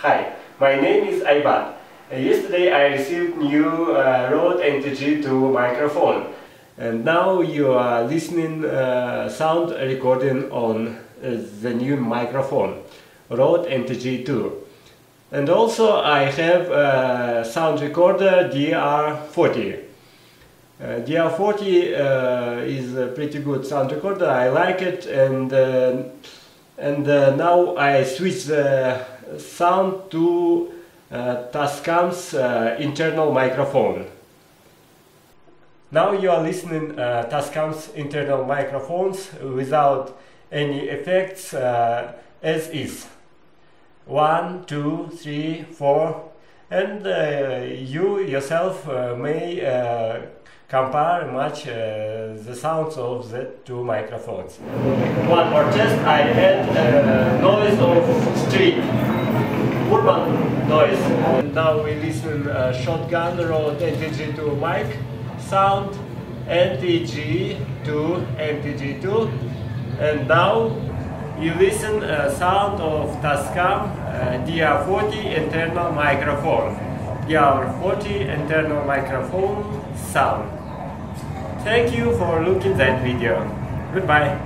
Hi, my name is Aybat. Yesterday I received new Rode NTG-2 microphone, and now you are listening sound recording on the new microphone, Rode NTG-2. And also I have a sound recorder DR-40. DR-40 is a pretty good sound recorder. I like it, and now I switch the sound to Tascam's internal microphone. Now you are listening Tascam's internal microphones without any effects, as is. 1, 2, 3, 4, and you yourself may compare much the sounds of the two microphones. One more test, I had noise of street, urban noise. And now we listen shotgun Rode NTG-2 mic sound, NTG-2, and now you listen sound of Tascam DR-40 internal microphone. DR-40 internal microphone sound. Thank you for looking that video. Goodbye.